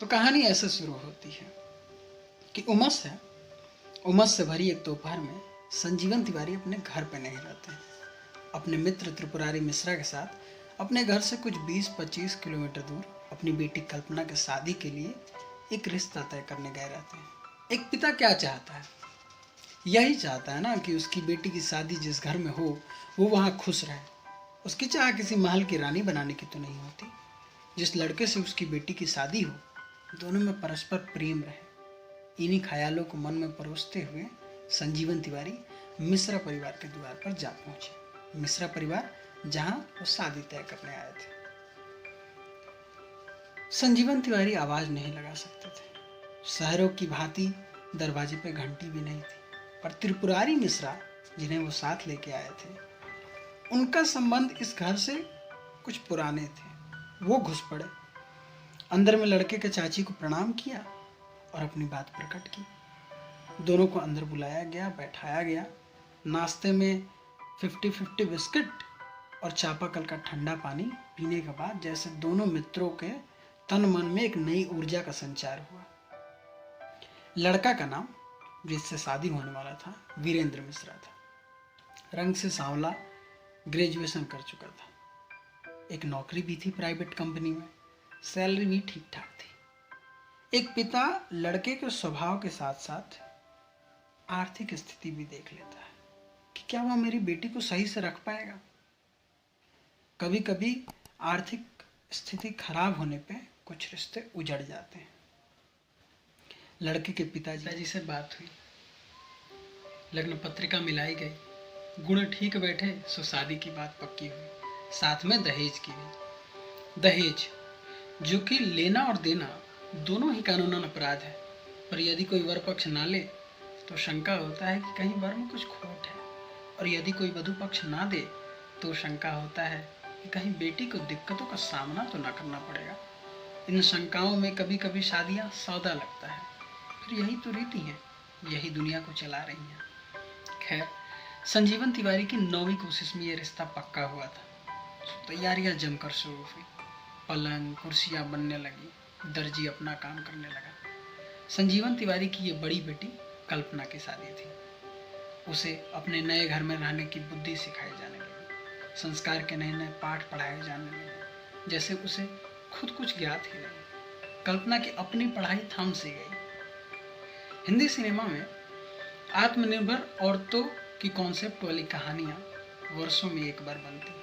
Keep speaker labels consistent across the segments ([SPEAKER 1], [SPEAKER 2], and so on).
[SPEAKER 1] तो कहानी ऐसे शुरू होती है कि उमस से भरी एक दोपहर में संजीवन तिवारी अपने घर पे नहीं रहते हैं। अपने मित्र त्रिपुरारी मिश्रा के साथ अपने घर से कुछ 20-25 किलोमीटर दूर अपनी बेटी कल्पना की शादी के लिए एक रिश्ता तय करने गए रहते हैं। एक पिता क्या चाहता है? यही चाहता है ना कि उसकी बेटी की शादी जिस घर में हो वो वहाँ खुश रहे। उसकी चाह किसी महल की रानी बनाने की तो नहीं होती। जिस लड़के से उसकी बेटी की शादी हो दोनों में परस्पर प्रेम रहे। इन्हीं ख्यालों को मन में परोसते हुए संजीवन तिवारी मिश्रा परिवार के द्वार पर जा पहुंचे। मिश्रा परिवार जहां वो शादी तय करने आए थे। संजीवन तिवारी आवाज नहीं लगा सकते थे। शहरों की भांति दरवाजे पे घंटी भी नहीं थी, पर त्रिपुरारी मिश्रा जिन्हें वो साथ लेके आए थे उनका संबंध इस घर से कुछ पुराने थे। वो घुस पड़े, अंदर में लड़के के चाची को प्रणाम किया और अपनी बात प्रकट की। दोनों को अंदर बुलाया गया, बैठाया गया। नाश्ते में 50-50 बिस्किट और चापाकल का ठंडा पानी पीने के बाद जैसे दोनों मित्रों के तन मन में एक नई ऊर्जा का संचार हुआ। लड़का का नाम, जिससे शादी होने वाला था, वीरेंद्र मिश्रा था। रंग से सांवला, ग्रेजुएशन कर चुका था। एक नौकरी भी थी प्राइवेट कंपनी में, सैलरी भी ठीक ठाक थी। एक पिता लड़के के स्वभाव के साथ साथ आर्थिक स्थिति भी देख लेता है कि क्या वह मेरी बेटी को सही से रख पाएगा। कभी कभी आर्थिक स्थिति खराब होने पे कुछ रिश्ते उजड़ जाते हैं। लड़के के पिताजी से बात हुई, लग्न पत्रिका मिलाई गई, गुण ठीक बैठे सो शादी की बात पक्की हुई। साथ में दहेज की भी। दहेज जो कि लेना और देना दोनों ही कानूनन अपराध है, पर यदि कोई वर पक्ष ना ले तो शंका होता है कि कहीं वर में कुछ खोट है, और यदि कोई वधु पक्ष ना दे तो शंका होता है कि कहीं बेटी को दिक्कतों का सामना तो ना करना पड़ेगा। इन शंकाओं में कभी कभी शादियां सौदा लगता है, फिर यही तो रीति है, यही दुनिया को चला रही है। खैर, संजीवन तिवारी की 9वीं कोशिश में यह रिश्ता पक्का हुआ था। तैयारियां जमकर शुरू हुई। पलंग कुर्सियां बनने लगी, दर्जी अपना काम करने लगा। संजीवन तिवारी की ये बड़ी बेटी कल्पना की शादी थी। उसे अपने नए घर में रहने की बुद्धि सिखाई जाने लगी। संस्कार के नए नए पाठ पढ़ाए जाने लगे, जैसे उसे खुद कुछ ज्ञात ही नहीं। कल्पना की अपनी पढ़ाई थम सी गई। हिंदी सिनेमा में आत्मनिर्भर औरतों की कॉन्सेप्ट वाली कहानियां वर्षों में एक बार बनती हैं।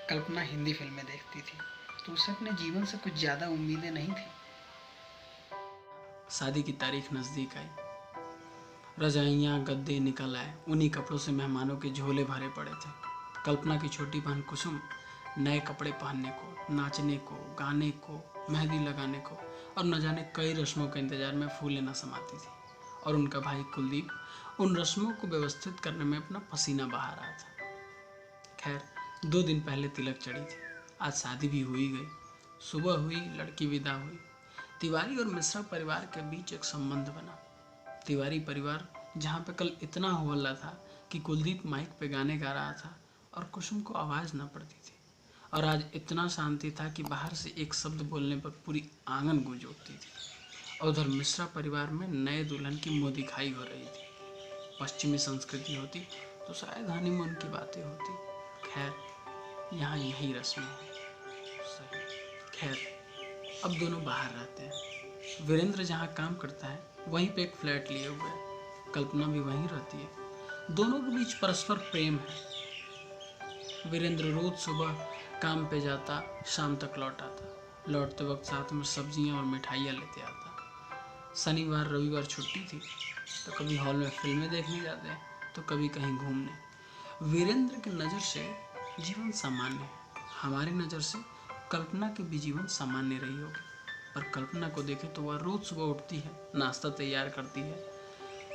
[SPEAKER 1] कल्पना हिंदी फिल्में देखती थी तो उसे अपने जीवन से कुछ ज्यादा उम्मीदें नहीं थी। शादी की तारीख नजदीक आई। रजाइयां गद्दे निकल आए। उन्हीं कपड़ों से मेहमानों के झोले भरे पड़े थे। कल्पना की छोटी बहन कुसुम नए कपड़े पहनने को, नाचने को, गाने को, मेहंदी लगाने को और न जाने कई रस्मों के इंतजार में फूले न समाती थी। और उनका भाई कुलदीप उन रस्मों को व्यवस्थित करने में अपना पसीना बहा रहा था। खैर, 2 दिन पहले तिलक चढ़ी थी। आज शादी भी हुई गई। सुबह हुई, लड़की विदा हुई। तिवारी और मिश्रा परिवार के बीच एक संबंध बना। तिवारी परिवार जहाँ पे कल इतना हो हल्ला था कि कुलदीप माइक पे गाने गा रहा था और कुसुम को आवाज़ न पड़ती थी, और आज इतना शांति था कि बाहर से एक शब्द बोलने पर पूरी आंगन गूंज उठती थी। और उधर मिश्रा परिवार में नए दुल्हन की मुँह दिखाई हो रही थी। पश्चिमी संस्कृति होती तो शायद हनीमून की बातें होती। खैर, यहाँ यही रस्म है। खैर, अब दोनों बाहर रहते हैं। वीरेंद्र जहाँ काम करता है वहीं पे एक फ्लैट लिए हुए है। कल्पना भी वहीं रहती है। दोनों के बीच परस्पर प्रेम है। वीरेंद्र रोज सुबह काम पे जाता, शाम तक लौट आता। लौटते वक्त साथ में सब्जियां और मिठाइयाँ लेते आता। शनिवार रविवार छुट्टी थी तो कभी हॉल में फिल्में देखने जाते हैं तो कभी कहीं घूमने। वीरेंद्र की नज़र से जीवन सामान्य है। हमारी नज़र से कल्पना के भी जीवन सामान्य रही होगी, पर कल्पना को देखे तो वह रोज़ सुबह उठती है, नाश्ता तैयार करती है,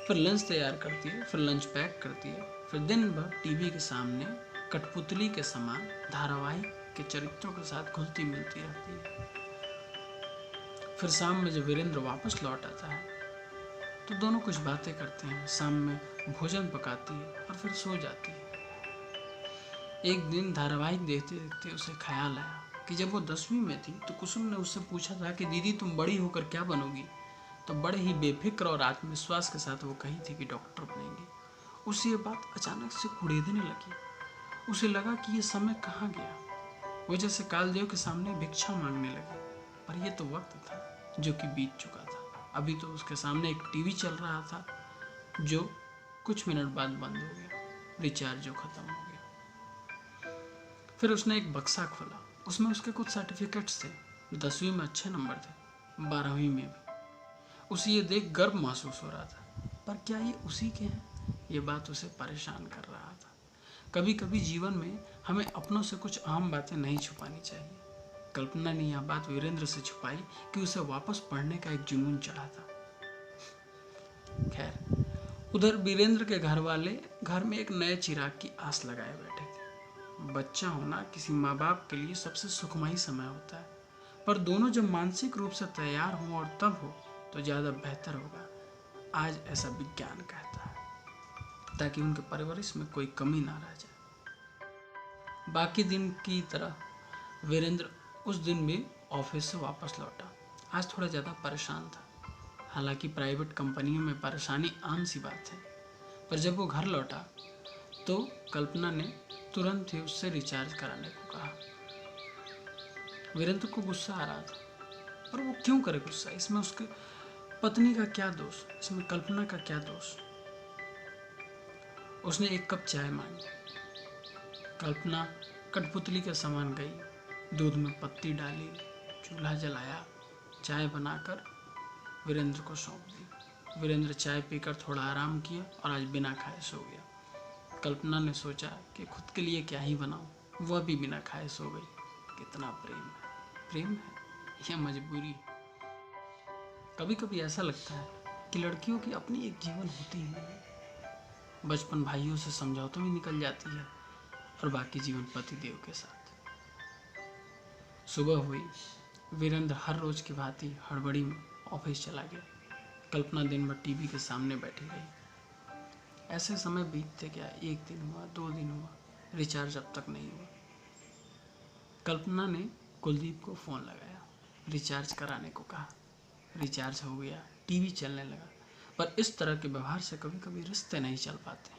[SPEAKER 1] फिर लंच तैयार करती है, फिर लंच पैक करती है, फिर दिन भर टीवी के सामने कठपुतली के समान धारावाहिक के चरित्रों के साथ घुलती मिलती रहती है। फिर शाम में जब वीरेंद्र वापस लौट आता है तो दोनों कुछ बातें करते हैं। शाम में भोजन पकाती है और फिर सो जाती है। एक दिन धारावाहिक देखते देखते उसे ख्याल आया कि जब वो 10वीं में थी तो कुसुम ने उससे पूछा था कि दीदी तुम बड़ी होकर क्या बनोगी। तो बड़े ही बेफिक्र और आत्मविश्वास के साथ वो कही थी कि डॉक्टर बनेंगी। उसे ये बात अचानक से कुढ़ेदने लगी। उसे लगा कि ये समय कहाँ गया। वो जैसे कालदेव के सामने भिक्षा मांगने लगी। पर ये तो वक्त था जो कि बीत चुका था। अभी तो उसके सामने एक टीवी चल रहा था जो कुछ मिनट बाद बंद हो गया, रिचार्ज जो खत्म हो गया। फिर उसने एक बक्सा खोला। उसमें उसके कुछ सर्टिफिकेट्स थे। 10वीं में अच्छे नंबर थे, 12वीं में भी। उसे ये देख गर्व महसूस हो रहा था, पर क्या ये उसी के हैं? ये बात उसे परेशान कर रहा था। कभी कभी जीवन में हमें अपनों से कुछ अहम बातें नहीं छुपानी चाहिए। कल्पना ने यह बात वीरेंद्र से छुपाई कि उसे वापस पढ़ने का एक जुनून चढ़ा था। खैर, उधर वीरेंद्र के घर वाले घर में एक नए चिराग की आस लगाए बैठे थे। बच्चा होना किसी माँ बाप के लिए सबसे सुखमयी समय होता है, पर दोनों जब मानसिक रूप से तैयार हों और तब हो तो ज़्यादा बेहतर होगा। आज ऐसा विज्ञान कहता है, ताकि उनके परवरिश में कोई कमी ना रह जाए। बाकी दिन की तरह वीरेंद्र उस दिन भी ऑफिस से वापस लौटा। आज थोड़ा ज़्यादा परेशान था। हालांकि प्राइवेट कंपनियों में परेशानी आम सी बात है, पर जब वो घर लौटा तो कल्पना ने तुरंत ही उससे रिचार्ज कराने को कहा। वीरेंद्र को गुस्सा आ रहा था, पर वो क्यों करे गुस्सा? इसमें उसके पत्नी का क्या दोष? इसमें कल्पना का क्या दोष? उसने एक कप चाय मांगी। कल्पना कठपुतली के समान गई, दूध में पत्ती डाली, चूल्हा जलाया, चाय बनाकर वीरेंद्र को सौंप दी। वीरेंद्र चाय पीकर थोड़ा आराम किया और आज बिना खाए सो गया। कल्पना ने सोचा कि खुद के लिए क्या ही बनाऊं, वह भी बिना खाए सो गई। कितना प्रेम है! प्रेम है या मजबूरी? कभी कभी ऐसा लगता है कि लड़कियों की अपनी एक जीवन होती ही नहीं। बचपन भाइयों से समझौतों में निकल जाती है और बाकी जीवन पतिदेव के साथ। सुबह हुई। वीरेंद्र हर रोज की भांति हड़बड़ी में ऑफिस चला गया। कल्पना दिन भर टीवी के सामने बैठी रही। ऐसे समय बीतते गया। 1 दिन हुआ, 2 दिन हुआ, रिचार्ज अब तक नहीं हुआ। कल्पना ने कुलदीप को फ़ोन लगाया, रिचार्ज कराने को कहा। रिचार्ज हो गया, टीवी चलने लगा। पर इस तरह के व्यवहार से कभी कभी रिश्ते नहीं चल पाते।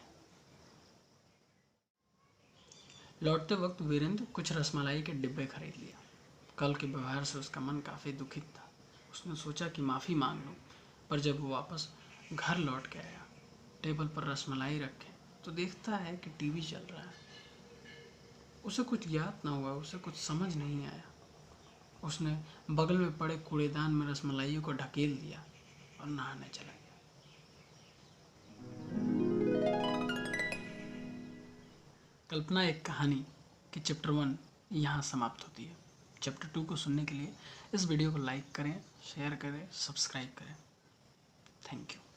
[SPEAKER 1] लौटते वक्त वीरेंद्र कुछ रसमलाई के डिब्बे खरीद लिया। कल के व्यवहार से उसका मन काफ़ी दुखित था। उसने सोचा कि माफ़ी मांग लूं, पर जब वो वापस घर लौट के आया, टेबल पर रसमलाई रखे तो देखता है कि टीवी चल रहा है। उसे कुछ याद ना हुआ, उसे कुछ समझ नहीं आया। उसने बगल में पड़े कूड़ेदान में रसमलाइयों को ढकेल दिया और नहाने चला गया। कल्पना एक कहानी की चैप्टर 1 यहाँ समाप्त होती है। चैप्टर 2 को सुनने के लिए इस वीडियो को लाइक करें, शेयर करें, सब्सक्राइब करें। Thank you.